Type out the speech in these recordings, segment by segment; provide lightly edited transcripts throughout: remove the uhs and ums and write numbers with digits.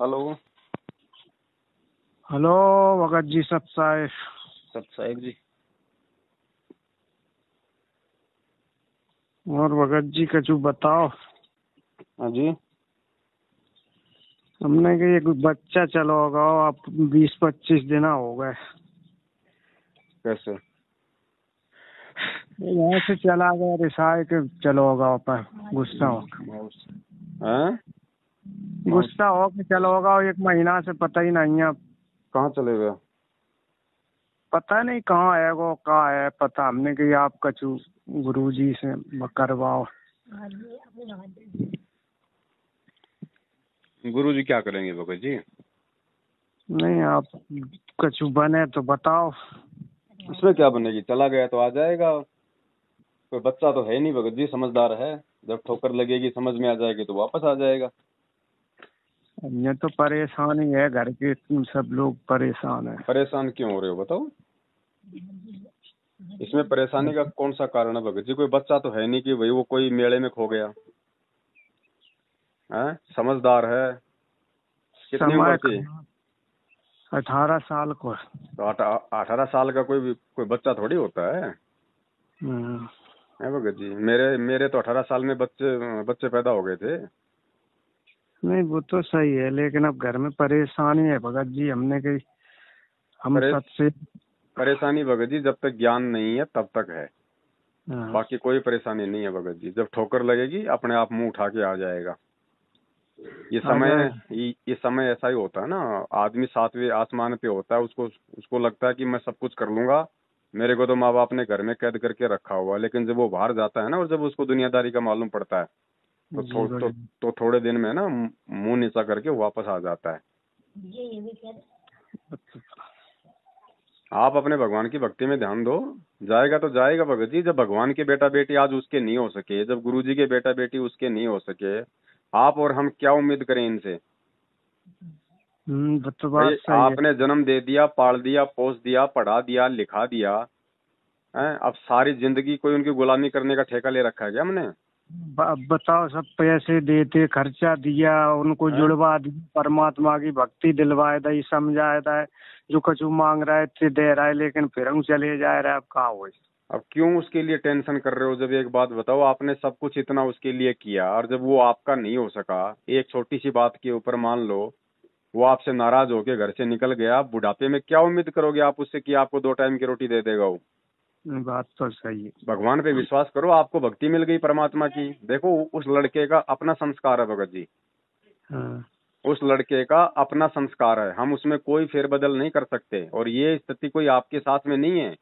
Hello. Hello Bhagat ji सत साहिब जी। और भगत जी कछु बताओ। हाँ जी। हमने कि एक बच्चा चलो होगा आप 20-25 दिन हो गए। कैसे? यहाँ से चला गया रिसाए के चलो होगा पर गुस्सा हो हैं? गुस्सा हो के चलो होगा 1 महीना से पता ही नहीं है। कहाँ चले गए? पता नहीं कहाँ है वो कहाँ है पता हमने कि आप कछु गुरुजी से करवाओ। गुरुजी क्या करेंगे भगत जी? नहीं आप कछु बने तो बताओ। उसमें क्या बनेगी? चला गया तो आ जाएगा। कोई बच्चा तो है नहीं भगत जी, समझदार है। जब ठोकर लगेगी समझ में आ जाएगी तो वापस आ जाएगा। ये तो परेशानी है घर के सब लोग परेशान है। परेशान क्यों हो रहे हो बताओ? इसमें परेशानी का कौन सा कारण है भगत जी? कोई बच्चा तो है नहीं कि भाई वो कोई मेले में खो गया है। समझदार है। कितनी उम्र थी? 18 साल को। तो 18 साल का कोई बच्चा थोड़ी होता है भगत जी। मेरे तो 18 साल में बच्चे पैदा हो गए थे। नहीं वो तो सही है लेकिन अब घर में परेशानी है भगत जी। हमने कही हम सबसे परेशानी भगत जी जब तक ज्ञान नहीं है तब तक है। बाकी कोई परेशानी नहीं है भगत जी। जब ठोकर लगेगी अपने आप मुंह उठा के आ जाएगा। ये समय ऐसा ही होता है ना। आदमी 7वें आसमान पे होता है, उसको लगता है कि मैं सब कुछ कर लूंगा, मेरे को तो माँ बाप ने घर में कैद करके रखा हुआ। लेकिन जब वो बाहर जाता है ना और जब उसको दुनियादारी का मालूम पड़ता है तो थोड़े दिन में ना मुंह नीचा करके वापस आ जाता है। आप अपने भगवान की भक्ति में ध्यान दो, जाएगा तो जाएगा भगत जी। जब भगवान के बेटा बेटी आज उसके नहीं हो सके, जब गुरु जी के बेटा बेटी उसके नहीं हो सके, आप और हम क्या उम्मीद करें इनसे? तो बात सही आपने जन्म दे दिया, पाल दिया, पोस दिया, पढ़ा दिया, लिखा दिया है। अब सारी जिंदगी कोई उनकी गुलामी करने का ठेका ले रखा है क्या हमने? बताओ सब पैसे देते खर्चा दिया उनको जुड़वा दिया, परमात्मा की भक्ति दिलवाए दा, समझाए दा, जो कछु मांग रहा है दे रहा है लेकिन फिर हम चले जा रहा है। अब कहाँ हो? अब क्यों उसके लिए टेंशन कर रहे हो? जब एक बात बताओ, आपने सब कुछ इतना उसके लिए किया और जब वो आपका नहीं हो सका, एक छोटी सी बात के ऊपर मान लो वो आपसे नाराज होके घर से निकल गया, बुढ़ापे में क्या उम्मीद करोगे आप उससे कि आपको 2 टाइम की रोटी दे देगा वो? बात तो सही है। भगवान पे विश्वास करो, आपको भक्ति मिल गई परमात्मा की। देखो उस लड़के का अपना संस्कार है भगत जी। उस लड़के का अपना संस्कार है, हम उसमें कोई फेरबदल नहीं कर सकते। और ये स्थिति कोई आपके साथ में नहीं है,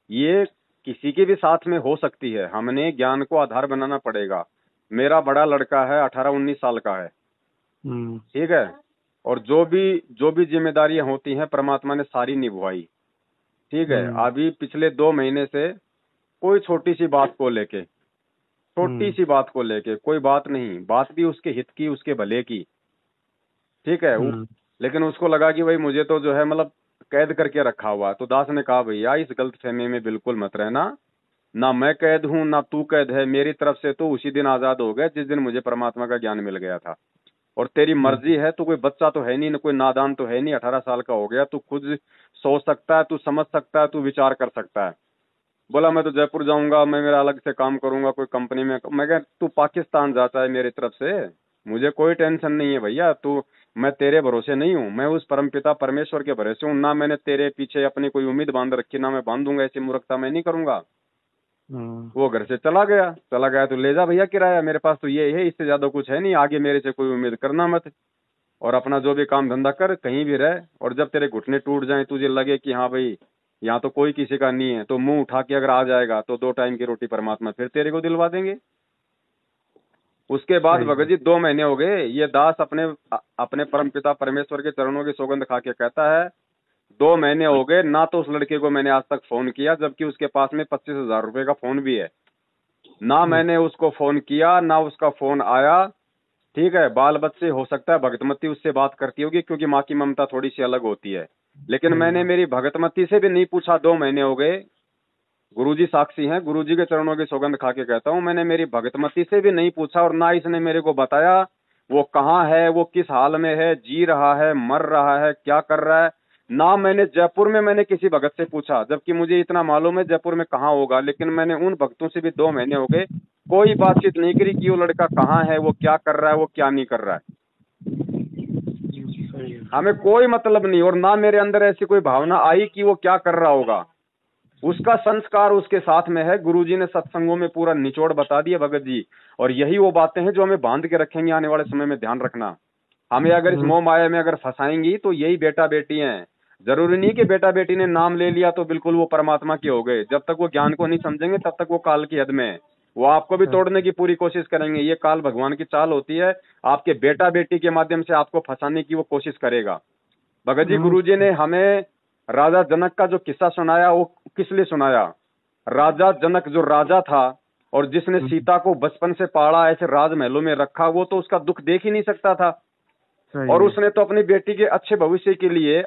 ये किसी के भी साथ में हो सकती है। हमने ज्ञान को आधार बनाना पड़ेगा। मेरा बड़ा लड़का है, 18-19 साल का है, ठीक है। और जो भी जिम्मेदारियां होती हैं परमात्मा ने सारी निभाई, ठीक है। अभी पिछले 2 महीने से कोई छोटी सी बात को लेके कोई बात नहीं, बात भी उसके हित की, उसके भले की, ठीक है। लेकिन उसको लगा कि भाई मुझे तो जो है मतलब कैद करके रखा हुआ। तो दास ने कहा भैया इस गलतफहमी में बिल्कुल मत रहना, ना मैं कैद हूं ना तू कैद है। मेरी तरफ से तो उसी दिन आजाद हो गया जिस दिन मुझे परमात्मा का ज्ञान मिल गया था। और तेरी मर्जी है, तू कोई बच्चा तो है नहीं, न कोई नादान तो है नहीं, 18 साल का हो गया, तू खुद सोच सकता है, तू समझ सकता है, तू विचार कर सकता है। बोला मैं तो जयपुर जाऊंगा, मैं मेरा अलग से काम करूंगा कोई कंपनी में। मैं कहा तू पाकिस्तान जाता है मेरी तरफ से, मुझे कोई टेंशन नहीं है भैया। तू मैं तेरे भरोसे नहीं हूँ, मैं उस परमपिता परमेश्वर के भरोसे हूँ। ना मैंने तेरे पीछे अपनी कोई उम्मीद बांध रखी, ना मैं बांधूंगा। ऐसी मूर्खता मैं नहीं करूंगा। वो घर से चला गया तो ले जा भैया किराया, मेरे पास तो ये है, इससे ज्यादा कुछ है नहीं, आगे मेरे से कोई उम्मीद करना मत। और अपना जो भी काम धंधा कर, कहीं भी रह। और जब तेरे घुटने टूट जाएं, तुझे लगे कि हाँ भाई यहाँ तो कोई किसी का नहीं है, तो मुंह उठा के अगर आ जाएगा तो 2 टाइम की रोटी परमात्मा फिर तेरे को दिलवा देंगे। उसके बाद भगत जी 2 महीने हो गए, ये दास अपने परमपिता परमेश्वर के चरणों की सौगंध खा के कहता है 2 महीने हो गए ना तो उस लड़के को मैंने आज तक फोन किया, जबकि उसके पास में 25,000 रुपए का फोन भी है। ना मैंने उसको फोन किया ना उसका फोन आया, ठीक है। बाल बच्चे हो सकता है भगतमती उससे बात करती होगी क्योंकि माँ की ममता थोड़ी सी अलग होती है, लेकिन मैंने मेरी भगतमती से भी नहीं पूछा। 2 महीने हो गए, गुरुजी साक्षी हैं, गुरुजी के चरणों की सौगंध खा के कहता हूँ, मैंने मेरी भगतमती से भी नहीं पूछा और ना इसने मेरे को बताया वो कहाँ है, वो किस हाल में है, जी रहा है, मर रहा है, क्या कर रहा है ना। मैंने जयपुर में मैंने किसी भगत से पूछा, जबकि मुझे इतना मालूम है जयपुर में कहाँ होगा, लेकिन मैंने उन भक्तों से भी 2 महीने हो गए कोई बातचीत नहीं करी कि वो लड़का कहाँ है, वो क्या कर रहा है, वो क्या नहीं कर रहा है। हमें कोई मतलब नहीं, और ना मेरे अंदर ऐसी कोई भावना आई कि वो क्या कर रहा होगा। उसका संस्कार उसके साथ में है। गुरुजी ने सत्संगों में पूरा निचोड़ बता दिया भगत जी, और यही वो बातें हैं जो हमें बांध के रखेंगे आने वाले समय में। ध्यान रखना, हमें अगर इस मोह माया में अगर फंसाएंगी तो यही बेटा बेटी हैं। जरूरी नहीं कि बेटा बेटी ने नाम ले लिया तो बिल्कुल वो परमात्मा के हो गए। जब तक वो ज्ञान को नहीं समझेंगे तब तक वो काल की हद में है। वो आपको भी तोड़ने की पूरी कोशिश करेंगे। ये काल भगवान की चाल होती है, आपके बेटा बेटी के माध्यम से आपको फंसाने की वो कोशिश करेगा। भगत जी गुरुजी ने हमें राजा जनक का जो किस्सा सुनाया वो किस लिए सुनाया। राजा जनक जो राजा था और जिसने सीता को बचपन से पाला, ऐसे राजमहलों में रखा, वो तो उसका दुख देख ही नहीं सकता था। और उसने तो अपनी बेटी के अच्छे भविष्य के लिए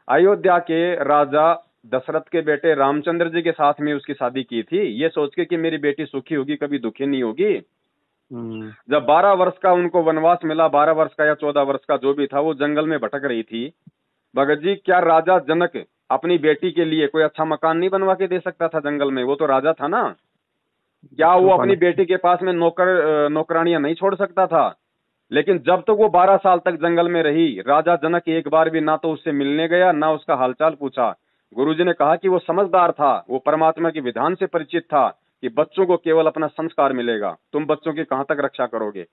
अयोध्या के राजा दशरथ के बेटे रामचंद्र जी के साथ में उसकी शादी की थी, ये सोच के कि मेरी बेटी सुखी होगी, कभी दुखी नहीं होगी। जब 12 वर्ष का उनको वनवास मिला, 12 वर्ष का या 14 वर्ष का जो भी था, वो जंगल में भटक रही थी। भगत जी, क्या राजा जनक अपनी बेटी के लिए कोई अच्छा मकान नहीं बनवा के दे सकता था जंगल में? वो तो राजा था ना। क्या वो अपनी बेटी के पास में नौकरानियां नहीं छोड़ सकता था? लेकिन जब तक वो 12 साल तक जंगल में रही, राजा जनक एक बार भी ना तो उससे मिलने गया, ना उसका हालचाल पूछा। गुरुजी ने कहा कि वो समझदार था, वो परमात्मा के विधान से परिचित था कि बच्चों को केवल अपना संस्कार मिलेगा, तुम बच्चों की कहां तक रक्षा करोगे।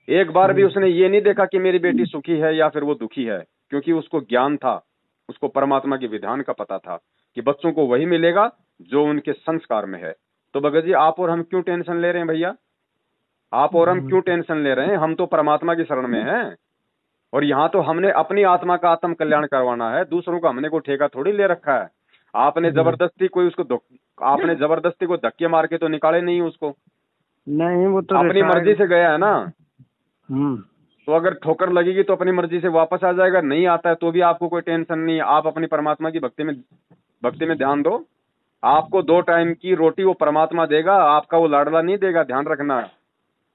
एक बार भी उसने ये नहीं देखा कि मेरी बेटी सुखी है या फिर वो दुखी है, क्योंकि उसको ज्ञान था, उसको परमात्मा के विधान का पता था कि बच्चों को वही मिलेगा जो उनके संस्कार में है। तो भगत जी, आप और हम क्यों टेंशन ले रहे हैं भैया? आप और हम क्यों टेंशन ले रहे हैं? हम तो परमात्मा की शरण में हैं, और यहाँ तो हमने अपनी आत्मा का आत्म कल्याण करवाना है। दूसरों का हमने कोई ठेका थोड़ी ले रखा है। आपने जबरदस्ती आपने जबरदस्ती को धक्के मार के तो निकाले नहीं उसको। नहीं, वो तो अपनी मर्जी से गया है ना। तो अगर ठोकर लगेगी तो अपनी मर्जी से वापस आ जाएगा, नहीं आता है तो भी आपको कोई टेंशन नहीं। आप अपनी परमात्मा की भक्ति में ध्यान दो। आपको 2 टाइम की रोटी वो परमात्मा देगा, आपका वो लाडला नहीं देगा। ध्यान रखना,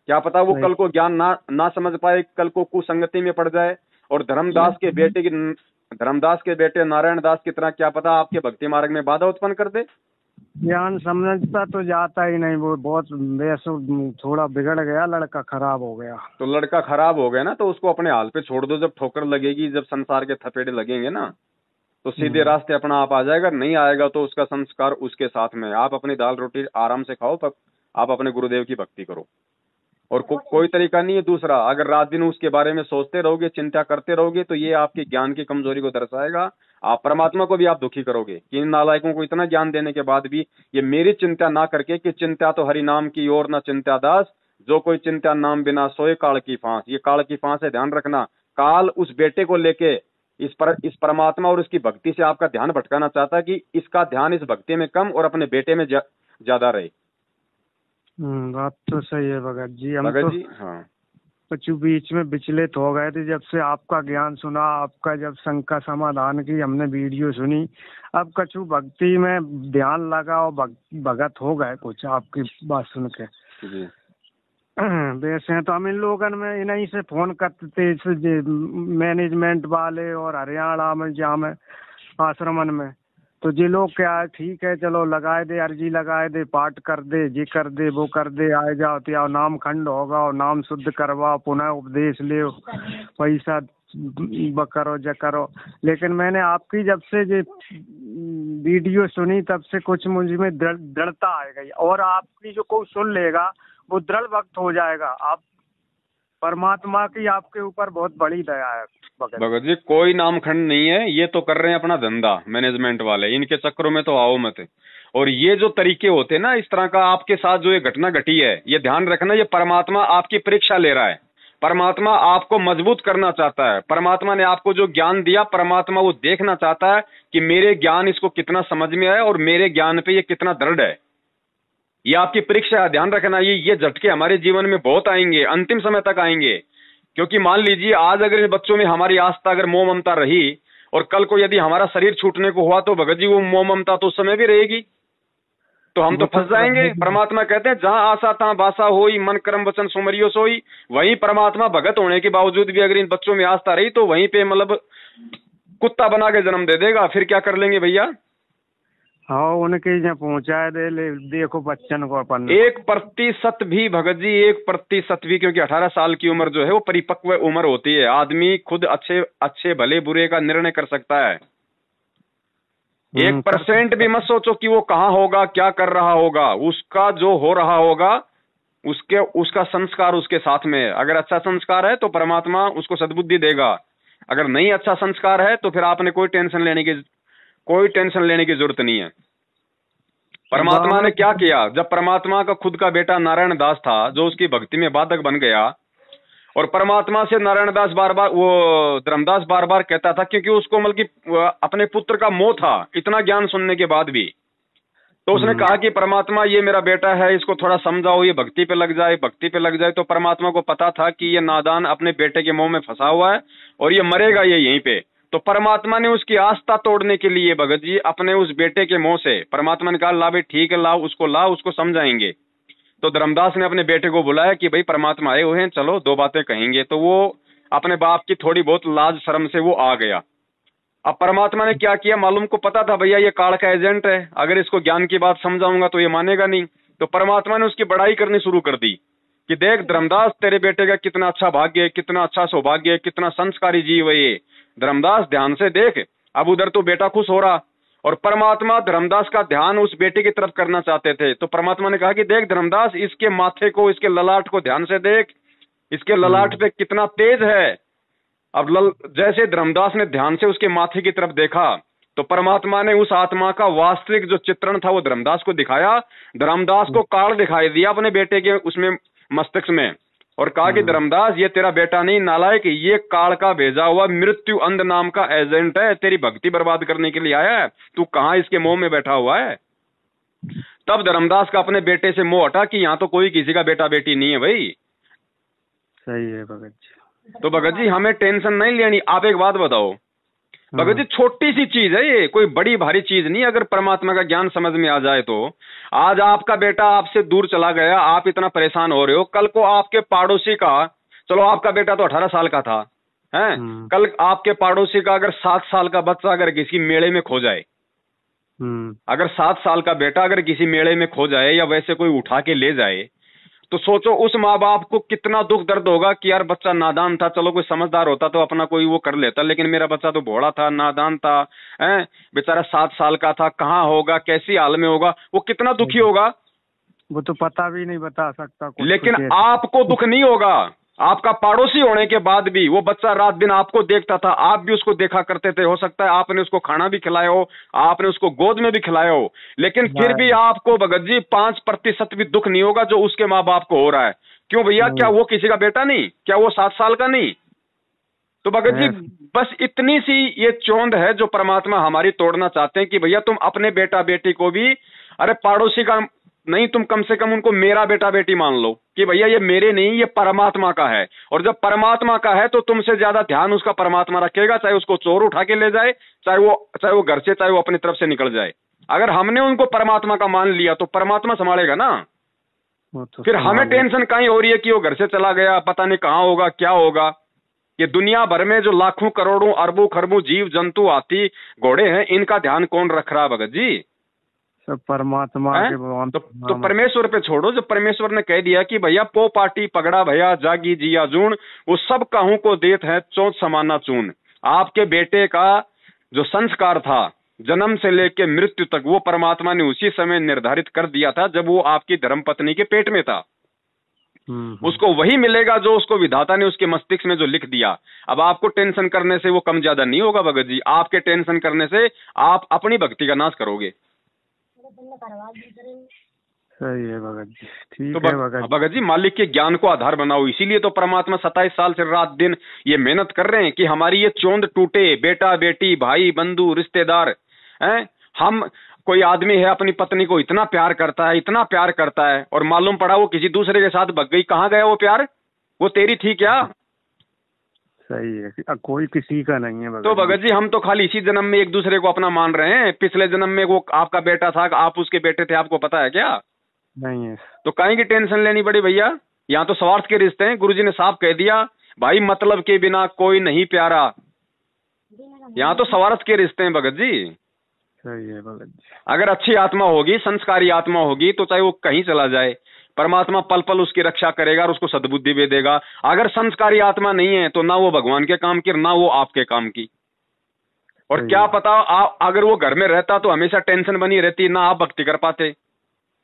क्या पता वो कल को ज्ञान ना समझ पाए, कल को कुसंगति में पड़ जाए, और धर्मदास के बेटे नारायण दास की तरह क्या पता आपके भक्ति मार्ग में बाधा उत्पन्न कर दे। ज्ञान समझता तो जाता ही नहीं, वो बहुत थोड़ा बिगड़ गया, लड़का खराब हो गया। तो लड़का खराब हो गया ना, तो उसको अपने हाल पे छोड़ दो। जब ठोकर लगेगी, जब संसार के थपेड़े लगेंगे ना, तो सीधे रास्ते अपना आप आ जाएगा। नहीं आएगा तो उसका संस्कार उसके साथ में। आप अपनी दाल रोटी आराम से खाओ, आप अपने गुरुदेव की भक्ति करो, और कोई तरीका नहीं है दूसरा। अगर रात दिन उसके बारे में सोचते रहोगे, चिंता करते रहोगे, तो ये आपके ज्ञान की कमजोरी को दर्शाएगा। आप परमात्मा को भी आप दुखी करोगे कि इन नालायकों को इतना ज्ञान देने के बाद भी ये मेरी चिंता ना करके, कि चिंता तो हरि नाम की और ना चिंता दास, जो कोई चिंता नाम बिना सोए काल की फांस। ये काल की फांस है, ध्यान रखना। काल उस बेटे को लेके इस परमात्मा और उसकी भक्ति से आपका ध्यान भटकाना चाहता है कि इसका ध्यान इस भक्ति में कम और अपने बेटे में ज्यादा रहे। बात तो सही है भगत जी। हम भगत तो जी, हाँ, कुछ बीच में विचलित हो गए थे, जब से आपका ज्ञान सुना, आपका जब शंका समाधान की हमने वीडियो सुनी, अब कछु भक्ति में ध्यान लगा और भगत हो गए कुछ आपकी बात सुन के जी। वैसे तो हम इन लोगन में इन्हीं से फोन करते थे, मैनेजमेंट वाले और हरियाणा में जहाँ में आश्रमन में, तो जी लोग क्या ठीक है चलो लगाए दे, अर्जी लगाए दे, पाठ कर दे, जी कर दे, वो कर दे, आए जाओ तो नाम खंड होगा और नाम शुद्ध करवाओ, पुनः उपदेश ले, पैसा करो जा करो। लेकिन मैंने आपकी जब से ये वीडियो सुनी तब से कुछ मुझ में दृढ़ता आ गई, और आपकी जो कोई सुन लेगा वो दृढ़ भक्त हो जाएगा। आप परमात्मा की आपके ऊपर बहुत बड़ी दया है भगत जी। कोई नामखंड नहीं है, ये तो कर रहे हैं अपना धंधा मैनेजमेंट वाले, इनके चक्करों में तो आओ मत। और ये जो तरीके होते हैं ना, इस तरह का आपके साथ जो ये घटना घटी है, ये ध्यान रखना, ये परमात्मा आपकी परीक्षा ले रहा है। परमात्मा आपको मजबूत करना चाहता है। परमात्मा ने आपको जो ज्ञान दिया, परमात्मा वो देखना चाहता है कि मेरे ज्ञान इसको कितना समझ में आया और मेरे ज्ञान पे ये कितना दृढ़ है। ये आपकी परीक्षा है, ध्यान रखना। ये झटके हमारे जीवन में बहुत आएंगे, अंतिम समय तक आएंगे। क्योंकि मान लीजिए आज अगर इन बच्चों में हमारी आस्था, अगर मोह ममता रही, और कल को यदि हमारा शरीर छूटने को हुआ, तो भगत जी वो मोह ममता तो उस समय भी रहेगी। तो हम तो फंस जाएंगे। परमात्मा कहते हैं जहां आशा तहां बासा होई, मन कर्म वचन सुमरियो सोई। वहीं परमात्मा भगत होने के बावजूद भी अगर इन बच्चों में आस्था रही तो वहीं पे मतलब कुत्ता बना के जन्म दे देगा। फिर क्या कर लेंगे भैया? हाँ, उनके यहाँ पहुंचाए दे ले, देखो बच्चन को अपन 1% भी भगत जी, 1% भी, क्योंकि 18 साल की उम्र जो है वो परिपक्व उम्र होती है। आदमी खुद अच्छे भले बुरे का निर्णय कर सकता है। 1% भी मत सोचो कि वो कहाँ होगा, क्या कर रहा होगा। उसका जो हो रहा होगा उसका संस्कार उसके साथ में है। अगर अच्छा संस्कार है तो परमात्मा उसको सद्बुद्धि देगा। अगर नहीं अच्छा संस्कार है तो फिर आपने कोई टेंशन लेने की जरूरत नहीं है। परमात्मा ने क्या किया? जब परमात्मा का खुद का बेटा नारायण दास था जो उसकी भक्ति में बाधक बन गया, और परमात्मा से नारायण दास धर्मदास बार बार कहता था, क्योंकि उसको मतलब अपने पुत्र का मोह था इतना ज्ञान सुनने के बाद भी। तो उसने कहा कि परमात्मा ये मेरा बेटा है, इसको थोड़ा समझाओ, ये भक्ति पे लग जाए। तो परमात्मा को पता था कि ये नादान अपने बेटे के मोह में फंसा हुआ है और ये मरेगा ये यहीं पे। तो परमात्मा ने उसकी आस्था तोड़ने के लिए भगत जी अपने उस बेटे के मोह से परमात्मा ने कहा ला भाई ठीक है, लाओ उसको समझाएंगे। तो धर्मदास ने अपने बेटे को बुलाया कि भाई परमात्मा आए हुए हैं, चलो 2 बातें कहेंगे। तो वो अपने बाप की थोड़ी बहुत लाज शर्म से वो आ गया। अब परमात्मा ने क्या किया मालूम, को पता था भैया ये काल का एजेंट है, अगर इसको ज्ञान की बात समझाऊंगा तो ये मानेगा नहीं। तो परमात्मा ने उसकी बड़ाई करनी शुरू कर दी कि देख धर्मदास, तेरे बेटे का कितना अच्छा भाग्य है, कितना अच्छा सौभाग्य है, कितना संस्कारी जीव है ये। धर्मदास ध्यान से देख। अब उधर तो बेटा खुश हो रहा और परमात्मा धर्मदास का ध्यान उस बेटे की तरफ करना चाहते थे। तो परमात्मा ने कहा कि देख धर्मदास, इसके माथे को, इसके ललाट को ध्यान से देख, इसके ललाट पे कितना तेज है। अब जैसे धर्मदास ने ध्यान से उसके माथे की तरफ देखा तो परमात्मा ने उस आत्मा का वास्तविक जो चित्रण था वो धर्मदास को दिखाया। धर्मदास को काल दिखाई दिया अपने बेटे के उसमें मस्तिष्क में, और कहा कि धर्मदास ये तेरा बेटा नहीं नालायक, ये काल का भेजा हुआ मृत्यु अंध नाम का एजेंट है, तेरी भक्ति बर्बाद करने के लिए आया है। तू कहाँ इसके मोह में बैठा हुआ है। तब धर्मदास का अपने बेटे से मोह हटा कि यहाँ तो कोई किसी का बेटा बेटी नहीं है भाई। सही है भगत जी। तो भगत जी हमें टेंशन नहीं लेनी। आप एक बात बताओ भगत जी, छोटी सी चीज है ये, कोई बड़ी भारी चीज नहीं। अगर परमात्मा का ज्ञान समझ में आ जाए तो आज आपका बेटा आपसे दूर चला गया, आप इतना परेशान हो रहे हो, कल को आपके पड़ोसी का, चलो आपका बेटा तो 18 साल का था, हैं, कल आपके पड़ोसी का अगर 7 साल का बच्चा अगर किसी मेले में खो जाए, अगर 7 साल का बेटा अगर किसी मेले में खो जाए या वैसे कोई उठा के ले जाए, तो सोचो उस माँ बाप को कितना दुख दर्द होगा कि यार बच्चा नादान था, चलो कोई समझदार होता तो अपना कोई वो कर लेता, लेकिन मेरा बच्चा तो भोला था, नादान था, हैं, बेचारा 7 साल का था, कहाँ होगा, कैसी हाल में होगा, वो कितना दुखी होगा। वो तो पता भी नहीं बता सकता कुछ। लेकिन आपको दुख नहीं होगा। आपका पड़ोसी होने के बाद भी वो बच्चा रात दिन आपको देखता था, आप भी उसको देखा करते थे, हो सकता है आपने उसको खाना भी खिलाया हो, आपने उसको गोद में भी खिलाया हो, लेकिन फिर भी आपको भगत जी 5% भी दुख नहीं होगा जो उसके माँ बाप को हो रहा है। क्यों भैया? क्या वो किसी का बेटा नहीं? क्या वो 7 साल का नहीं? तो भगत जी बस इतनी सी ये चौंध है जो परमात्मा हमारी तोड़ना चाहते हैं कि भैया तुम अपने बेटा बेटी को भी, अरे पड़ोसी का नहीं, तुम कम से कम उनको मेरा बेटा बेटी मान लो कि भैया ये मेरे नहीं, ये परमात्मा का है। और जब परमात्मा का है तो तुमसे ज्यादा ध्यान उसका परमात्मा रखेगा, चाहे उसको चोर उठा के ले जाए, चाहे वो घर से, चाहे वो अपनी तरफ से निकल जाए। अगर हमने उनको परमात्मा का मान लिया तो परमात्मा संभालेगा ना। तो फिर हमें टेंशन काहे हो रही है कि वो घर से चला गया, पता नहीं कहाँ होगा, क्या होगा। ये दुनिया भर में जो लाखों करोड़ों अरबों खरबों जीव जंतु हाथी घोड़े हैं, इनका ध्यान कौन रख रहा भगत जी? सब परमात्मा के भगवान। तो परमेश्वर पे छोड़ो। जब परमेश्वर ने कह दिया कि भैया पो पाटी पगड़ा भैया जागी जिया जून, वो सब कहूं को देत है चौथ समाना चून। आपके बेटे का जो संस्कार था जन्म से लेके मृत्यु तक, वो परमात्मा ने उसी समय निर्धारित कर दिया था जब वो आपकी धर्मपत्नी के पेट में था। उसको वही मिलेगा जो उसको विधाता ने उसके मस्तिष्क में जो लिख दिया। अब आपको टेंशन करने से वो कम ज्यादा नहीं होगा भगत जी। आपके टेंशन करने से आप अपनी भक्ति का नाश करोगे। सही है भगत जी। ठीक तो है भगत जी, मालिक के ज्ञान को आधार बनाओ। इसीलिए तो परमात्मा 27 साल से रात दिन ये मेहनत कर रहे हैं कि हमारी ये चौंध टूटे। बेटा बेटी भाई बंधु रिश्तेदार हैं, हम कोई आदमी है अपनी पत्नी को इतना प्यार करता है, इतना प्यार करता है, और मालूम पड़ा वो किसी दूसरे के साथ भग गई। कहाँ गया वो प्यार? वो तेरी थी क्या? सही है, कोई किसी का नहीं है भगत तो भगत जी हम तो खाली इसी जन्म में एक दूसरे को अपना मान रहे हैं, पिछले जन्म में वो आपका बेटा था, आप उसके बेटे थे, आपको पता है क्या? नहीं है। तो काहे की टेंशन लेनी पड़ी भैया? यहाँ तो स्वार्थ के रिश्ते हैं, गुरुजी ने साफ कह दिया भाई, मतलब के बिना कोई नहीं प्यारा। यहाँ तो स्वार्थ के रिश्ते हैं भगत जी। सही है भगत जी। अगर अच्छी आत्मा होगी, संस्कारी आत्मा होगी, तो चाहे वो कहीं चला जाए, परमात्मा पल पल उसकी रक्षा करेगा और उसको सद्बुद्धि भी देगा। अगर संस्कारी आत्मा नहीं है तो ना वो भगवान के काम की, ना वो आपके काम की। और क्या पता अगर वो घर में रहता तो हमेशा टेंशन बनी रहती, ना आप भक्ति कर पाते,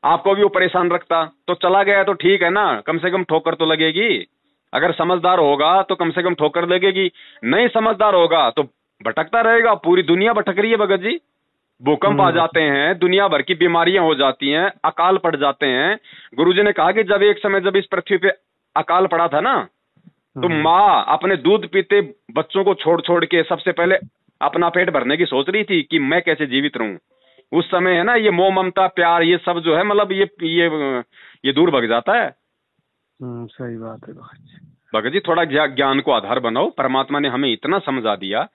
आपको भी वो परेशान रखता। तो चला गया तो ठीक है ना, कम से कम ठोकर तो लगेगी। अगर समझदार होगा तो कम से कम ठोकर लगेगी, नहीं समझदार होगा तो भटकता रहेगा। पूरी दुनिया भटक रही है भगत जी। भूकंप आ जाते हैं, दुनिया भर की बीमारियां हो जाती हैं, अकाल पड़ जाते हैं। गुरुजी ने कहा कि जब एक समय जब इस पृथ्वी पे अकाल पड़ा था ना, तो माँ अपने दूध पीते बच्चों को छोड़ छोड़ के सबसे पहले अपना पेट भरने की सोच रही थी कि मैं कैसे जीवित रहूं। उस समय है ना, ये मोह ममता प्यार ये सब जो है, मतलब ये दूर भग जाता है। सही बात है भगत जी। थोड़ा ज्ञान को आधार बनाओ, परमात्मा ने हमें इतना समझा दिया।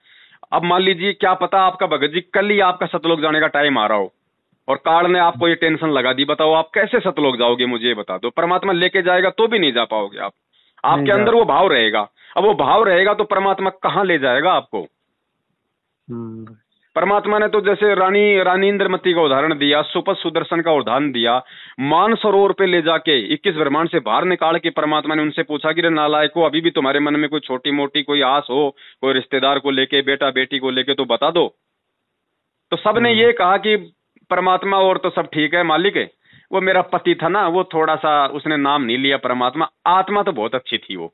अब मान लीजिए क्या पता आपका भगत जी कल ही आपका सतलोक जाने का टाइम आ रहा हो और काल ने आपको ये टेंशन लगा दी, बताओ आप कैसे सतलोक जाओगे? मुझे ये बता दो। परमात्मा लेके जाएगा तो भी नहीं जा पाओगे आप, आपके अंदर वो भाव रहेगा। अब वो भाव रहेगा तो परमात्मा कहाँ ले जाएगा आपको? परमात्मा ने तो जैसे रानी इंद्रमती का उदाहरण दिया, सुपथ सुदर्शन का उदाहरण दिया, मानसरोवर पे ले जाके 21 ब्रह्मांड से बाहर निकाल के परमात्मा ने उनसे पूछा कि रे नालायको, अभी भी तुम्हारे मन में कोई छोटी मोटी कोई आस हो, कोई रिश्तेदार को लेके, बेटा बेटी को लेके, तो बता दो। तो सबने ये कहा कि परमात्मा और तो सब ठीक है मालिक है, वो मेरा पति था ना, वो थोड़ा सा उसने नाम नहीं लिया परमात्मा, आत्मा तो बहुत अच्छी थी वो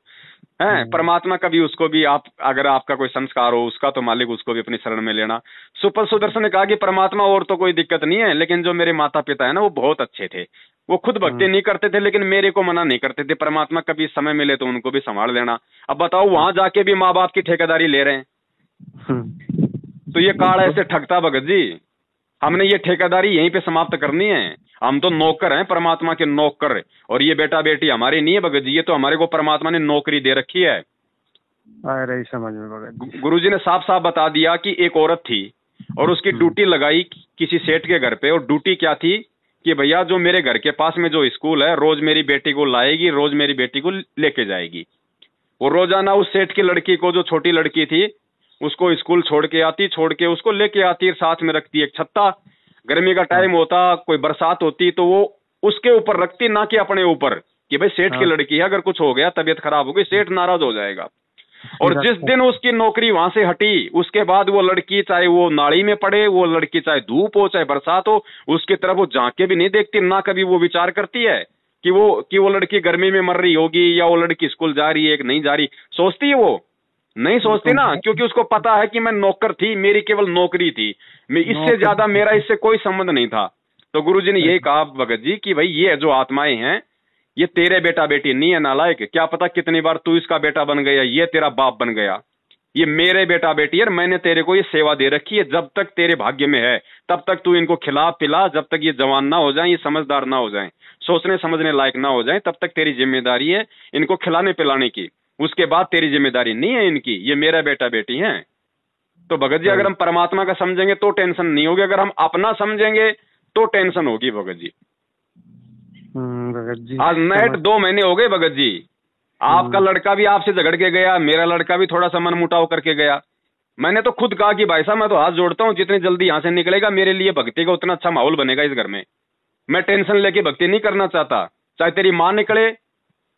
है। परमात्मा का भी उसको भी आप अगर आपका कोई संस्कार हो उसका, तो मालिक उसको भी अपनी शरण में लेना। सुपर सुदर्शन ने कहा कि परमात्मा और तो कोई दिक्कत नहीं है, लेकिन जो मेरे माता पिता है ना वो बहुत अच्छे थे, वो खुद भक्ति नहीं करते थे लेकिन मेरे को मना नहीं करते थे। परमात्मा कभी समय मिले तो उनको भी संभाल लेना। अब बताओ वहां जाके भी माँ बाप की ठेकेदारी ले रहे हैं। तो ये काल ऐसे ठगता भगत जी। हमने ये ठेकेदारी यहीं पे समाप्त करनी है। हम तो नौकर हैं, परमात्मा के नौकर, और ये बेटा बेटी हमारी नहीं है भगत जी, ये तो हमारे को परमात्मा ने नौकरी दे रखी है। रही समझ में भगत जी। गुरुजी ने साफ साफ बता दिया कि एक औरत थी और उसकी ड्यूटी लगाई किसी सेठ के घर पे, और ड्यूटी क्या थी कि भैया जो मेरे घर के पास में जो स्कूल है, रोज मेरी बेटी को लाएगी, रोज मेरी बेटी को लेके जाएगी। वो रोजाना उस सेठ की लड़की को, जो छोटी लड़की थी, उसको स्कूल छोड़ के उसको लेके आती, साथ में रखती एक छत्ता। गर्मी का टाइम होता, कोई बरसात होती तो वो उसके ऊपर रखती, ना कि अपने ऊपर, कि भाई सेठ की लड़की है, अगर कुछ हो गया, तबीयत खराब हो गई, सेठ नाराज हो जाएगा। और जिस दिन उसकी नौकरी वहां से हटी, उसके बाद वो लड़की चाहे वो नाली में पड़े, वो लड़की चाहे धूप हो चाहे बरसात हो, उसकी तरफ वो झांक के भी नहीं देखती, ना कभी वो विचार करती है कि वो लड़की गर्मी में मर रही होगी या वो लड़की स्कूल जा रही है कि नहीं जा रही। सोचती है वो? नहीं सोचती ना, क्योंकि उसको पता है कि मैं नौकर थी, मेरी केवल नौकरी थी, मैं इससे ज्यादा मेरा इससे कोई संबंध नहीं था। तो गुरुजी ने यही कहा भगत जी कि भाई ये जो आत्माएं हैं, ये तेरे बेटा बेटी नहीं है नालायक। क्या पता कितनी बार तू इसका बेटा बन गया, ये तेरा बाप बन गया, ये मेरे बेटा बेटी है। मैंने तेरे को ये सेवा दे रखी है, जब तक तेरे भाग्य में है तब तक तू इनको खिला पिला, जब तक ये जवान ना हो जाए, ये समझदार ना हो जाए, सोचने समझने लायक ना हो जाए, तब तक तेरी जिम्मेदारी है इनको खिलाने पिलाने की। उसके बाद तेरी जिम्मेदारी नहीं है इनकी, ये मेरा बेटा बेटी है। तो भगत जी अगर हम परमात्मा का समझेंगे तो टेंशन नहीं होगी, अगर हम अपना समझेंगे तो टेंशन होगी भगत जी। भगत जी आज नेट 2 महीने हो गए भगत जी, आपका लड़का भी आपसे झगड़ के गया, मेरा लड़का भी थोड़ा सा मन मुटाव करके गया। मैंने तो खुद कहा कि भाई साहब मैं तो हाथ जोड़ता हूँ, जितनी जल्दी यहाँ से निकलेगा मेरे लिए भक्ति का उतना अच्छा माहौल बनेगा इस घर में। मैं टेंशन लेके भक्ति नहीं करना चाहता, चाहे तेरी माँ निकले,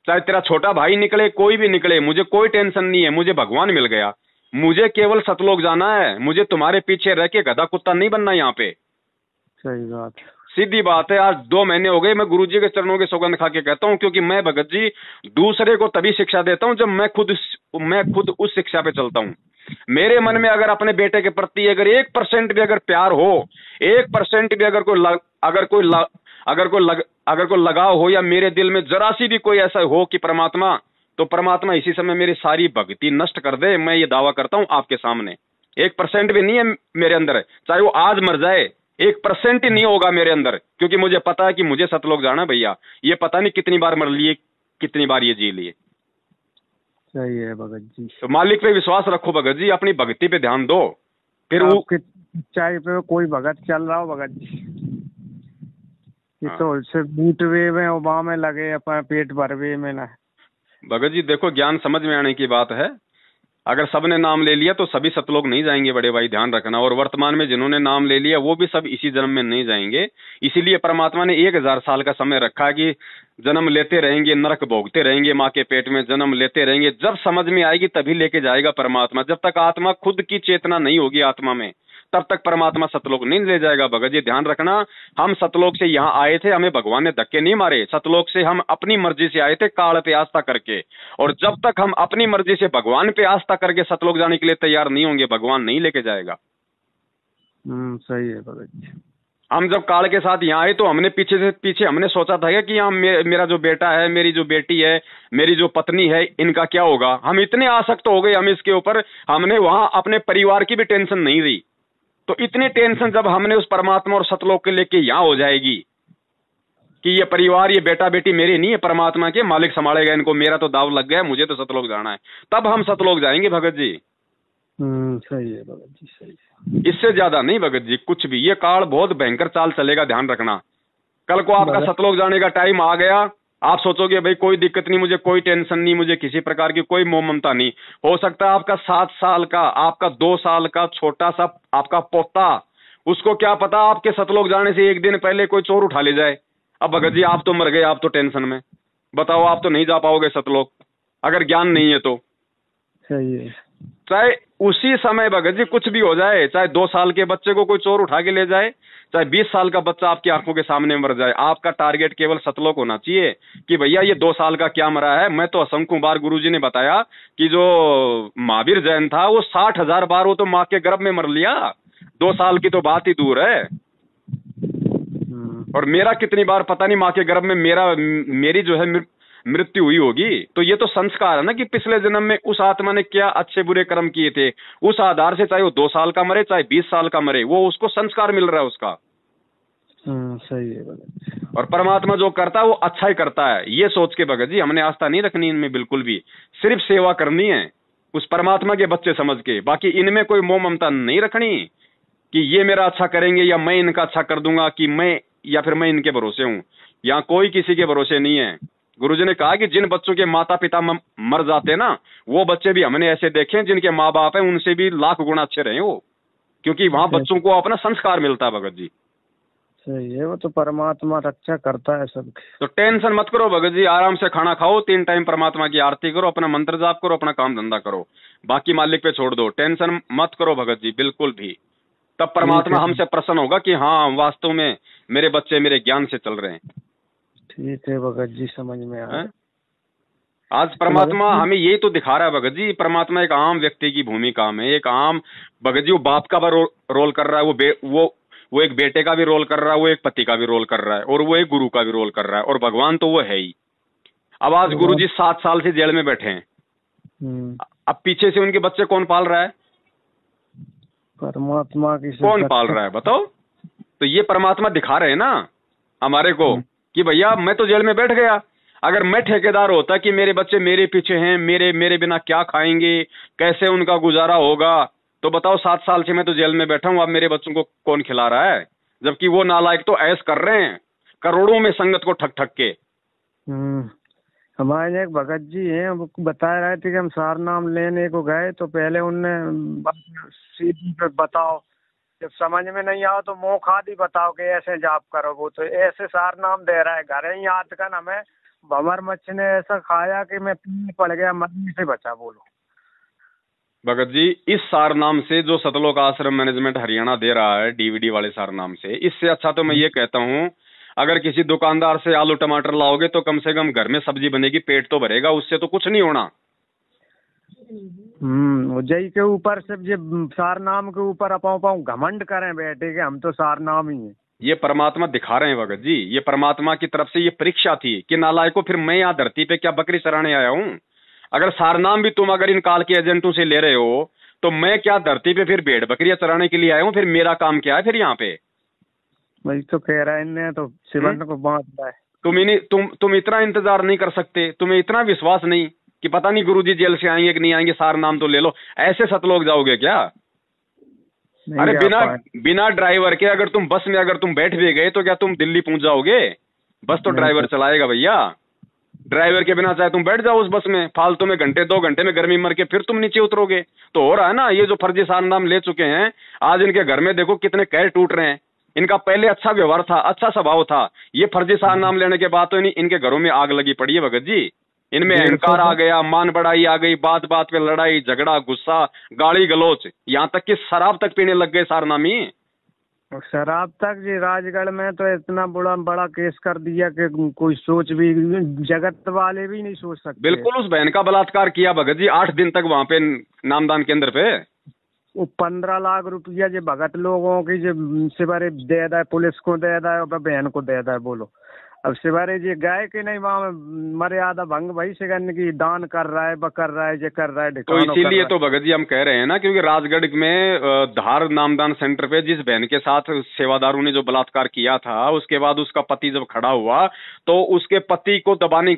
चाहे तेरा छोटा भाई निकले, कोई भी निकले, मुझे कोई टेंशन नहीं है। मुझे भगवान मिल गया, मुझे केवल सतलोक जाना है, मुझे तुम्हारे पीछे रह के गधा कुत्ता नहीं बनना यहाँ पे। सही बात, सीधी बात है। आज 2 महीने हो गए मैं गुरुजी के चरणों की सौगंध खा के कहता हूँ, क्योंकि मैं भगत जी दूसरे को तभी शिक्षा देता हूँ जब मैं खुद उस शिक्षा पे चलता हूँ। मेरे मन में अगर अपने बेटे के प्रति अगर 1% भी अगर प्यार हो, 1% भी अगर कोई लगाव हो, या मेरे दिल में जरा सी भी कोई ऐसा हो कि परमात्मा, तो परमात्मा इसी समय मेरी सारी भक्ति नष्ट कर दे। मैं ये दावा करता हूँ आपके सामने, 1% भी नहीं है मेरे अंदर, चाहे वो आज मर जाए, 1% ही नहीं होगा मेरे अंदर, क्योंकि मुझे पता है कि मुझे सतलोक जाना भैया। ये पता नहीं कितनी बार मर लिए, कितनी बार ये जी लिए। सही है भगत जी। तो मालिक पे विश्वास रखो भगत जी, अपनी भक्ति पे ध्यान दो। फिर वो चाय पे कोई भगत चल रहा हो भगत जी, ये हाँ। तो सिर्फ बूट वे में उबा में लगे अपना पेट भर वे में ना। भगत जी देखो, ज्ञान समझ में आने की बात है। अगर सबने नाम ले लिया तो सभी सतलोक नहीं जाएंगे बड़े भाई, ध्यान रखना। और वर्तमान में जिन्होंने नाम ले लिया वो भी सब इसी जन्म में नहीं जाएंगे। इसीलिए परमात्मा ने 1000 साल का समय रखा कि जन्म लेते रहेंगे, नरक भोगते रहेंगे, माँ के पेट में जन्म लेते रहेंगे। जब समझ में आएगी तभी लेके जाएगा परमात्मा। जब तक आत्मा खुद की चेतना नहीं होगी आत्मा में, तब तक परमात्मा सतलोक नहीं ले जाएगा। भगत जी ध्यान रखना, हम सतलोक से यहाँ आए थे, हमें भगवान ने धक्के नहीं मारे। सतलोक से हम अपनी मर्जी से आए थे, काल पे आस्था करके। और जब तक हम अपनी मर्जी से भगवान पे आस्था करके सतलोक जाने के लिए तैयार नहीं होंगे, भगवान नहीं लेके जाएगा। सही है भगत जी। हम जब काल के साथ यहाँ आए तो हमने पीछे हमने सोचा था कि यहाँ मेरा जो बेटा है, मेरी जो बेटी है, मेरी जो पत्नी है, इनका क्या होगा। हम इतने आसक्त हो गए हम इसके ऊपर, हमने वहां अपने परिवार की भी टेंशन नहीं दी। तो इतनी टेंशन जब हमने उस परमात्मा और सतलोक के लेके यहाँ हो जाएगी कि ये परिवार, ये बेटा बेटी मेरे नहीं है, परमात्मा के, मालिक संभालेगा इनको, मेरा तो दाव लग गया, मुझे तो सतलोक जाना है, तब हम सतलोक जाएंगे भगत जी। सही है भगत जी, सही है। इससे ज्यादा नहीं भगत जी कुछ भी। ये काल बहुत भयंकर चाल चलेगा, ध्यान रखना। कल को आपका सतलोक जाने का टाइम आ गया, आप सोचोगे भाई कोई दिक्कत नहीं, मुझे कोई टेंशन नहीं, मुझे किसी प्रकार की कोई मोह ममता नहीं। हो सकता है आपका 7 साल का, आपका 2 साल का छोटा सा आपका पोता, उसको क्या पता आपके सतलोक जाने से 1 दिन पहले कोई चोर उठा ले जाए। अब भगत जी आप तो मर गए, आप तो टेंशन में, बताओ आप तो नहीं जा पाओगे सतलोक अगर ज्ञान नहीं है तो। सही है। चाहे उसी समय भगत जी कुछ भी हो जाए, चाहे 2 साल के बच्चे को कोई चोर उठा के ले जाए, चाहे 20 साल का बच्चा आपकी आंखों के सामने मर जाए, आपका टारगेट केवल सतलोक होना चाहिए कि भैया ये 2 साल का क्या मरा है। मैं तो असंख्य बार गुरुजी ने बताया कि जो महावीर जैन था वो 60,000 बार वो तो माँ के गर्भ में मर लिया, 2 साल की तो बात ही दूर है। और मेरा कितनी बार पता नहीं माँ के गर्भ में मेरी जो है मृत्यु हुई होगी। तो ये तो संस्कार है ना कि पिछले जन्म में उस आत्मा ने क्या अच्छे बुरे कर्म किए थे, उस आधार से चाहे वो 2 साल का मरे चाहे 20 साल का मरे, वो उसको संस्कार मिल रहा है उसका। सही है भगत जी। और परमात्मा जो करता है वो अच्छा ही करता है, ये सोच के भगत जी हमने आस्था नहीं रखनी इनमें बिल्कुल भी। सिर्फ सेवा करनी है उस परमात्मा के बच्चे समझ के, बाकी इनमें कोई मोह ममता नहीं रखनी कि ये मेरा अच्छा करेंगे या मैं इनका अच्छा कर दूंगा, कि मैं या फिर मैं इनके भरोसे हूं। यहाँ कोई किसी के भरोसे नहीं है। गुरुजी ने कहा कि जिन बच्चों के माता पिता मर जाते ना, वो बच्चे भी हमने ऐसे देखे जिनके माँ बाप है उनसे भी लाख गुना अच्छे रहे वो, क्योंकि वहां बच्चों को अपना संस्कार मिलता है भगत जी। सही है, वो तो परमात्मा रक्षा करता है सबकी। तो टेंशन मत करो भगत जी, आराम से खाना खाओ, 3 टाइम परमात्मा की आरती करो, अपना मंत्र जाप करो, अपना काम धंधा करो, बाकी मालिक पे छोड़ दो। टेंशन मत करो भगत जी बिल्कुल भी। तब परमात्मा हमसे प्रसन्न होगा कि हाँ वास्तव में मेरे बच्चे मेरे ज्ञान से चल रहे हैं। ठीक है भगत जी, समझ में आया। आज परमात्मा हमें यही तो दिखा रहा है भगत जी। परमात्मा एक आम व्यक्ति की भूमिका में, एक आम भगत जी वो बाप का भी रोल कर रहा है, वो एक बेटे का भी रोल कर रहा है, वो एक पति का भी रोल कर रहा है, और वो एक गुरु का भी रोल कर रहा है, और भगवान तो वो है ही। अब आज गुरु जी 7 साल से जेल में बैठे हैं, अब पीछे से उनके बच्चे कौन पाल रहा है? परमात्मा की। कौन पाल रहा है बताओ? तो ये परमात्मा दिखा रहे हैं ना हमारे को कि भैया मैं तो जेल में बैठ गया, अगर मैं ठेकेदार होता कि मेरे बच्चे मेरे पीछे हैं, मेरे बिना क्या खाएंगे, कैसे उनका गुजारा होगा, तो बताओ 7 साल से मैं तो जेल में बैठा हूं, अब मेरे बच्चों को कौन खिला रहा है? जबकि वो नालायक तो ऐश कर रहे हैं करोड़ों में संगत को ठग ठग के। हमारे एक भगत जी हैं, वो बता रहे थे कि हम सार नाम लेने को गए तो पहले उनने सीधी पे बताओ, जब समझ में नहीं आओ तो मुँह खादी बताओ कि ऐसे जाप करो। वो तो ऐसे सार नाम दे रहा है, घर ही याद कर हमें भंवर मच्छ ने ऐसा खाया कि मैं पीने पड़ गया, मरने से बचा। बोलो भगत जी, इस सार नाम से जो सतलोक आश्रम मैनेजमेंट हरियाणा दे रहा है डीवीडी वाले सार नाम से, इससे अच्छा तो मैं ये कहता हूँ अगर किसी दुकानदार से आलू टमाटर लाओगे तो कम से कम घर में सब्जी बनेगी, पेट तो भरेगा, उससे तो कुछ नहीं होना। जय के ऊपर से सार नाम के ऊपर अपाओ घमंड करें बैठे कि हम तो सार नाम ही है। ये परमात्मा दिखा रहे हैं भगत जी, ये परमात्मा की तरफ से ये परीक्षा थी कि नालायकों फिर मैं यहाँ धरती पे क्या बकरी चराने आया हूँ? अगर सारनाम भी तुम अगर इन काल के एजेंटों से ले रहे हो तो मैं क्या धरती पे फिर भेड़ बकरियां चराने के लिए आया हूँ? फिर मेरा काम क्या है फिर यहाँ पे? वही तो कह रहा है इन्हें तो शिवन को बांट रहा है। तुम इतना इंतजार नहीं कर सकते? तुम्हें इतना विश्वास नहीं कि पता नहीं गुरुजी जेल से आएंगे कि नहीं आएंगे, सार नाम तो ले लो, ऐसे सतलोक जाओगे क्या? अरे बिना ड्राइवर के अगर तुम बस में अगर तुम बैठ भी गए तो क्या तुम दिल्ली पहुंच जाओगे? बस तो ड्राइवर चलाएगा भैया। ड्राइवर के बिना चाहे तुम बैठ जाओ उस बस में, फालतू में घंटे 2 घंटे में गर्मी मर के फिर तुम नीचे उतरोगे। तो हो रहा है ना, ये जो फर्जी सार नाम ले चुके हैं, आज इनके घर में देखो कितने कैर टूट रहे हैं। इनका पहले अच्छा व्यवहार था, अच्छा स्वभाव था, ये फर्जी सार नाम लेने के बाद तो इनके घरों में आग लगी पड़ी है भगत जी। इनमें अहंकार आ गया, मान बढ़ाई आ गई, बात बात पे लड़ाई झगड़ा गुस्सा गाली गलौच, यहाँ तक कि शराब तक पीने लग गए सारनामी। शराब तक जी राजगढ़ में तो इतना बड़ा केस कर दिया कि कोई सोच भी, जगत वाले भी नहीं सोच सकते। बिल्कुल, उस बहन का बलात्कार किया भगत जी 8 दिन तक वहां पे नामदान केंद्र पे। वो 15 लाख रुपया जो भगत लोगों की जो सिवारे दे दा, पुलिस को दे दा और बहन को दे दा। बोलो अब सिवारे जी गए कि नहीं वहाँ मर्यादा भंग भाई से की दान कर रहा है, कर रहा है, जो कर रहा है। तो इसीलिए तो भगत जी हम कह रहे हैं ना, क्योंकि राजगढ़ में धार नामदान सेंटर पे जिस बहन के साथ सेवादारों ने जो बलात्कार किया था, उसके बाद उसका पति जब खड़ा हुआ तो उसके पति को दबाने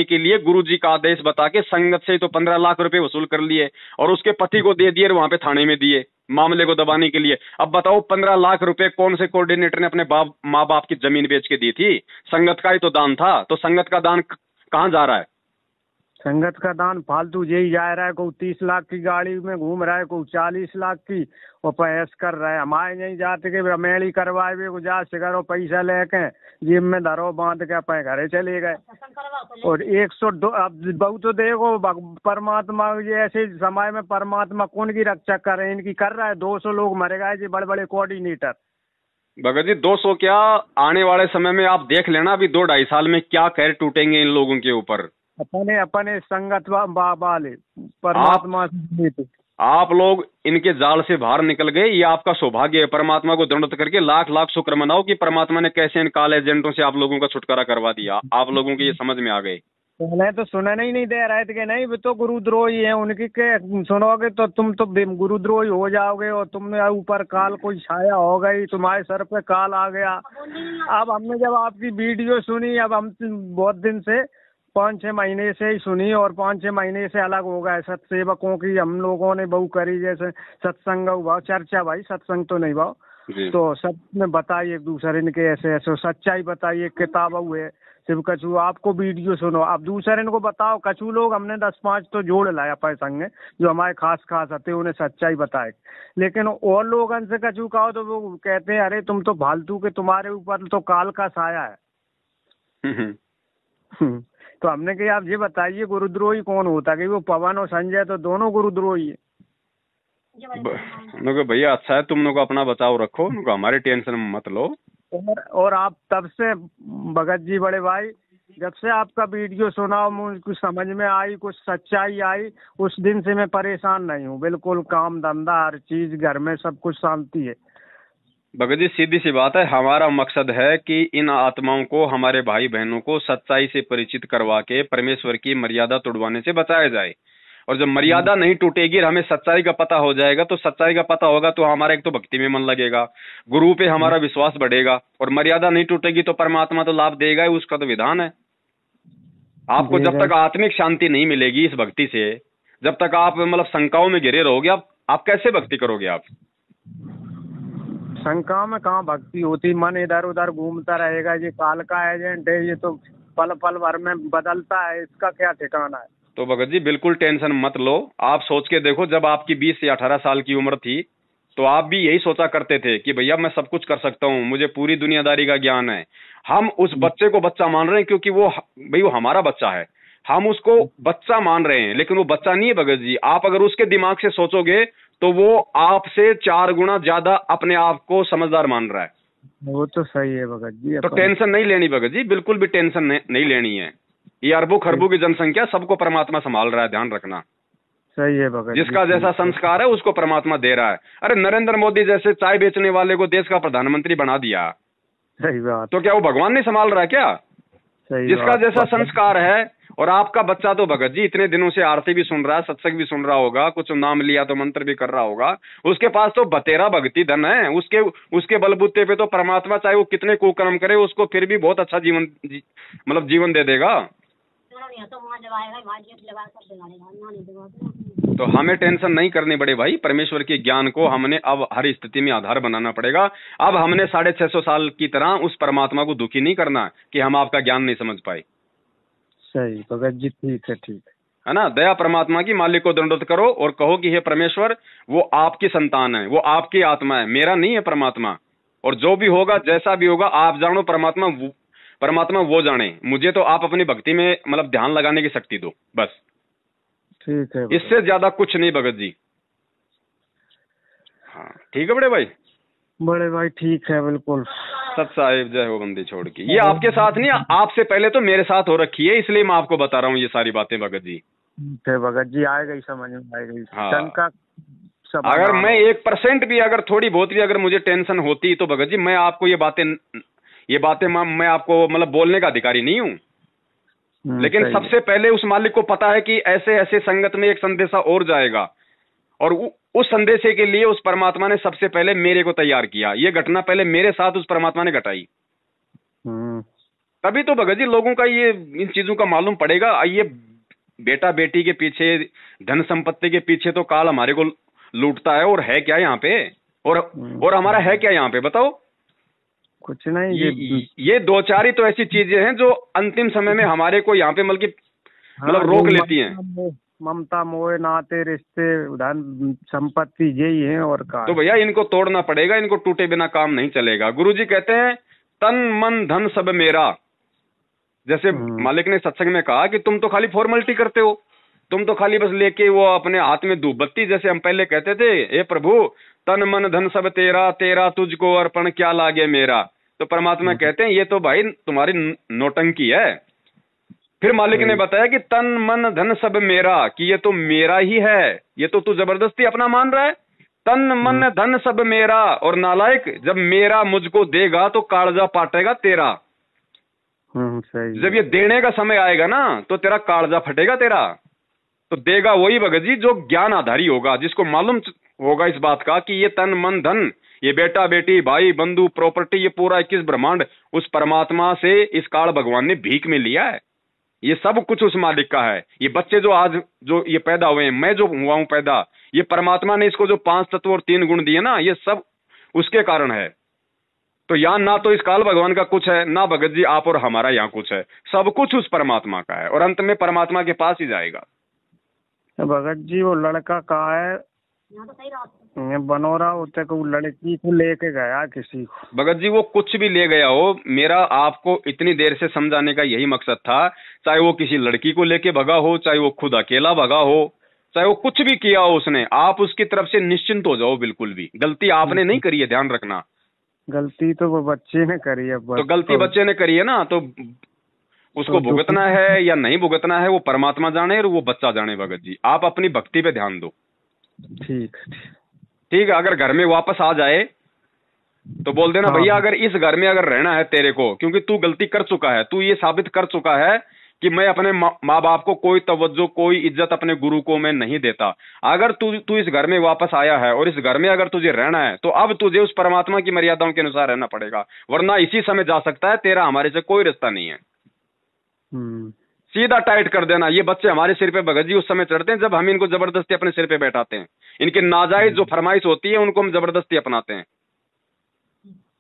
के लिए गुरुजी का आदेश बता के संगत से तो 15 लाख रुपए वसूल कर लिए और उसके पति को दे दिए, वहां पे थाने में दिए मामले को दबाने के लिए। अब बताओ 15 लाख रुपए कौन से कोऑर्डिनेटर ने अपने माँ बाप की जमीन बेच के दी थी? संगत का ही तो दान था। तो संगत का दान कहाँ जा रहा है? संगत का दान फालतू यही जा रहा है। कोई 30 लाख की गाड़ी में घूम रहा है, कोई 40 लाख की, वो पैस कर रहा है। हमारे नहीं जाते कि रमेली करवाए हुए जा सिगरो पैसा लेके जिम में धरो बांध के अपने घरे चले गए। और 102 अब बहुत तो देखो परमात्मा ये ऐसे समय में परमात्मा कौन की रक्षा कर रहे हैं, इनकी कर रहा है। 200 लोग मर गए जी, बड़े बड़े कोऑर्डिनेटर। भगत जी 200 क्या, आने वाले समय में आप देख लेना अभी 2-2.5 साल में क्या कहर टूटेंगे इन लोगों के ऊपर। अपने संगत वाले परमात्मा आप लोग इनके जाल से बाहर निकल गए, ये आपका सौभाग्य है। परमात्मा को दंडवत करके लाख लाख शुक्र मनाओ कि परमात्मा ने कैसे इन काले एजेंटों से आप लोगों का छुटकारा करवा दिया। आप लोगों के ये समझ में आ गए। पहले तो सुनने ही नहीं दे रहे थे कि नहीं वो तो गुरुद्रोही है, उनकी के सुनोगे तो तुम तो गुरुद्रोही हो जाओगे और तुम ऊपर काल कोई छाया हो गई, तुम्हारे सर पे काल आ गया। अब हमने जब आपकी वीडियो सुनी, अब हम बहुत दिन से 5-6 महीने से ही सुनी और 5-6 महीने से अलग हो गए। सत्सेवकों की हम लोगों ने बहु करी, जैसे सत्संग हुआ, चर्चा भाई, सत्संग तो नहीं भाव, तो सब में बताई एक दूसरे इनके ऐसे ऐसे सच्चाई बताई। एक किताब हुए शिव कछू, आपको वीडियो सुनो, अब दूसरे इनको बताओ। कछू लोग हमने 10-5 तो जोड़ लाया अपने संग जो हमारे खास आते, उन्हें सच्चाई बताए। लेकिन और लोग से कछू कहो तो वो कहते हैं अरे तुम तो फालतू के, तुम्हारे ऊपर तो काल का साया है। तो हमने कहा आप ये बताइए गुरुद्रोही कौन होता है? कि वो पवन और संजय तो दोनों गुरुद्रोही है। भैया अच्छा है तुम लोग अपना बचाव रखो, हमारे टेंशन मत लो। और आप तब से भगत जी बड़े भाई, जब से आपका वीडियो सुना मुझे कुछ समझ में आई, कुछ सच्चाई आई, उस दिन से मैं परेशान नहीं हूँ। बिल्कुल काम धंधा हर चीज, घर में सब कुछ शांति है। भगत जी सीधी सी बात है, हमारा मकसद है कि इन आत्माओं को, हमारे भाई बहनों को सच्चाई से परिचित करवा के परमेश्वर की मर्यादा तोड़वाने से बचाया जाए। और जब मर्यादा नहीं टूटेगी, हमें सच्चाई का पता हो जाएगा, तो सच्चाई का पता होगा तो हमारा एक तो भक्ति में मन लगेगा, गुरु पे हमारा विश्वास बढ़ेगा। और मर्यादा नहीं टूटेगी तो परमात्मा तो लाभ देगा ही, उसका तो विधान है। आपको जब तक आत्मिक शांति नहीं मिलेगी इस भक्ति से, जब तक आप मतलब शंकाओं में घिरे रहोगे, आप कैसे भक्ति करोगे? आप शंका में कहाँ भक्ति होती, मन इधर उधर घूमता रहेगा। ये काल का एजेंट है, ये तो पल पल भर में बदलता है, इसका क्या ठिकाना है? तो भगत जी बिल्कुल टेंशन मत लो। आप सोच के देखो, जब आपकी 20 या 18 साल की उम्र थी तो आप भी यही सोचा करते थे कि भैया मैं सब कुछ कर सकता हूँ, मुझे पूरी दुनियादारी का ज्ञान है। हम उस बच्चे को बच्चा मान रहे हैं क्योंकि वो हमारा बच्चा है, हम उसको बच्चा मान रहे हैं, लेकिन वो बच्चा नहीं है भगत जी। आप अगर उसके दिमाग से सोचोगे तो वो आपसे 4 गुना ज्यादा अपने आप को समझदार मान रहा है। वो तो सही है भगत जी। तो टेंशन नहीं लेनी भगत जी, बिल्कुल भी टेंशन नहीं लेनी है। ये अरबों खरबों की जनसंख्या, सबको परमात्मा संभाल रहा है, ध्यान रखना। सही है भगत। जिसका जैसा संस्कार है उसको परमात्मा दे रहा है। अरे नरेंद्र मोदी जैसे चाय बेचने वाले को देश का प्रधानमंत्री बना दिया, सही बात। तो क्या वो भगवान नहीं संभाल रहा है क्या? सही जिसका जैसा संस्कार है। और आपका बच्चा तो भगत जी इतने दिनों से आरती भी सुन रहा है, सत्संग भी सुन रहा होगा, कुछ नाम लिया तो मंत्र भी कर रहा होगा, उसके पास तो बतेरा भक्ति धन है। उसके बलबूते पे तो परमात्मा चाहे वो कितने कुकर्म करे, उसको फिर भी बहुत अच्छा जीवन दे देगा। तो हमें टेंशन नहीं करनी बड़े भाई, परमेश्वर के ज्ञान को हमने अब हर स्थिति में आधार बनाना पड़ेगा। अब हमने 650 साल की तरह उस परमात्मा को दुखी नहीं करना कि हम आपका ज्ञान नहीं समझ पाए। सही भगत जी, ठीक है ना। दया परमात्मा की, मालिक को दंडवत करो और कहो कि हे परमेश्वर, वो आपकी संतान है, वो आपकी आत्मा है, मेरा नहीं है परमात्मा। और जो भी होगा, जैसा भी होगा, आप जानो, परमात्मा वो जाने। मुझे तो आप अपनी भक्ति में मतलब ध्यान लगाने की शक्ति दो, बस। ठीक है, इससे ज्यादा कुछ नहीं भगत जी। हाँ ठीक है बड़े भाई, ठीक है, बिल्कुल। सत साहिब जय हो बंदी छोड़ की। ये आपके साथ नहीं, आपसे पहले तो मेरे साथ हो रखी है, इसलिए मैं आपको बता रहा हूँ ये सारी बातें भगत जी। ठीक है भगत जी, आएगा ही समझ में, आएगा। हाँ, अगर मैं 1% भी, अगर थोड़ी बहुत भी अगर मुझे टेंशन होती तो भगत जी मैं आपको ये बातें मैं आपको मतलब बोलने का अधिकारी नहीं हूँ। लेकिन सबसे पहले उस मालिक को पता है कि ऐसे ऐसे संगत में एक संदेशा और जाएगा, और उस संदेशे के लिए उस परमात्मा ने सबसे पहले मेरे को तैयार किया। ये घटना पहले मेरे साथ उस परमात्मा ने घटाई। तभी तो भगत जी लोगों का ये इन चीजों का मालूम पड़ेगा। ये बेटा बेटी के पीछे, धन संपत्ति के पीछे तो काल हमारे को लूटता है, और है क्या यहाँ पे, और हमारा है क्या यहाँ पे, बताओ? कुछ नहीं। ये दो चार ही तो ऐसी चीजें हैं जो अंतिम समय में हमारे को यहाँ पे मतलब रोक लेती हैं। ममता, मोह, नाते, रिश्ते, धन संपत्ति, यही है और का। तो भैया इनको तोड़ना पड़ेगा, इनको टूटे बिना काम नहीं चलेगा। गुरुजी कहते हैं तन मन धन सब मेरा। जैसे मालिक ने सत्संग में कहा कि तुम तो खाली फॉर्मेलिटी करते हो, तुम तो खाली बस लेके वो अपने हाथ में धूप बत्ती, जैसे हम पहले कहते थे, हे प्रभु तन मन धन सब तेरा, तेरा तुझको अर्पण क्या लागे मेरा। तो परमात्मा कहते हैं ये तो भाई तुम्हारी नौटंकी है। फिर मालिक ने बताया कि तन मन धन सब मेरा, कि ये तो मेरा ही है, ये तो तू जबरदस्ती अपना मान रहा है। तन मन धन सब मेरा, और नालायक जब मेरा मुझको देगा तो कालजा पाटेगा तेरा। सही। जब ये देने का समय आएगा ना तो तेरा कालजा फटेगा तेरा। तो देगा वही भगत जी जो ज्ञान आधारी होगा, जिसको मालूम होगा इस बात का कि ये तन मन धन, ये बेटा बेटी, भाई बंधु, प्रॉपर्टी, ये पूरा 21 ब्रह्मांड उस परमात्मा से इस काल भगवान ने भीख में लिया है। ये सब कुछ उस मालिक का है। ये बच्चे जो आज जो ये पैदा हुए हैं, मैं जो हुआ हूं पैदा, ये परमात्मा ने इसको जो 5 तत्व और 3 गुण दिए ना, ये सब उसके कारण है। तो यहाँ ना तो इस काल भगवान का कुछ है, ना भगत जी आप और हमारा यहाँ कुछ है, सब कुछ उस परमात्मा का है, और अंत में परमात्मा के पास ही जाएगा। भगत जी वो लड़का कहाँ है? बनोरा होते को लड़की को लेके गया किसी को। भगत जी वो कुछ भी ले गया हो, मेरा आपको इतनी देर से समझाने का यही मकसद था। चाहे वो किसी लड़की को लेके भगा हो, चाहे वो खुद अकेला भगा हो, चाहे वो कुछ भी किया हो उसने, आप उसकी तरफ से निश्चिंत हो जाओ। बिल्कुल भी गलती आपने नहीं करी है, ध्यान रखना। गलती तो वो बच्चे ने करी है। तो गलती बच्चे ने करी है ना, तो उसको भुगतना है या नहीं भुगतना है वो परमात्मा जाने और वो बच्चा जाने। भगत जी आप अपनी भक्ति पे ध्यान दो। ठीक है। अगर घर में वापस आ जाए तो बोल देना भैया अगर इस घर में अगर रहना है तेरे को, क्योंकि तू गलती कर चुका है, तू ये साबित कर चुका है कि मैं अपने माँ बाप को कोई तवज्जो, कोई इज्जत अपने गुरु को मैं नहीं देता। अगर तू इस घर में वापस आया है और इस घर में अगर तुझे रहना है तो अब तुझे उस परमात्मा की मर्यादाओं के अनुसार रहना पड़ेगा, वरना इसी समय जा सकता है। तेरा हमारे से कोई रिश्ता नहीं है। सीधा टाइट कर देना। ये बच्चे हमारे सिर पे भगत जी उस समय चढ़ते हैं जब हम इनको जबरदस्ती अपने सिर पे बैठाते हैं। इनके नाजायज जो फरमाइश होती है उनको हम जबरदस्ती अपनाते हैं।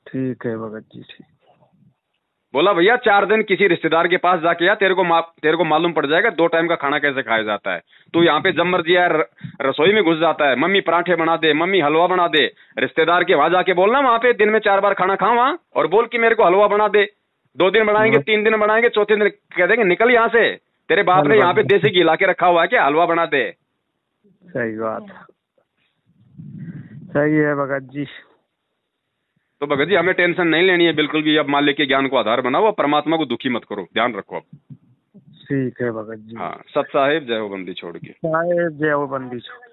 ठीक है भगत जी, ठीक। बोला भैया 4 दिन किसी रिश्तेदार के पास जाके आ, तेरे को मालूम पड़ जाएगा 2 टाइम का खाना कैसे खाया जाता है। तू यहाँ पे जब मर्जी यार रसोई में घुस जाता है, मम्मी पराठे बना दे, मम्मी हलवा बना दे। रिश्तेदार के वहां जाके बोलना वहां पे दिन में 4 बार खाना खाओ वहां, और बोल कि मेरे को हलवा बना दे। 2 दिन बनाएंगे, 3 दिन बनाएंगे, चौथे दिन कह देंगे निकल यहाँ से, तेरे बाप ने यहाँ पे देसी घी ला के रखा हुआ है क्या, हलवा बना दे। सही बात, सही है भगत जी। तो भगत जी हमें टेंशन नहीं लेनी है बिल्कुल भी। अब मालिक के ज्ञान को आधार बनाओ, परमात्मा को दुखी मत करो, ध्यान रखो अब। ठीक है भगत जी। हाँ, सत साहिब जय हो बंदी छोड़ के। साहिब जय हो बंदी छोड़।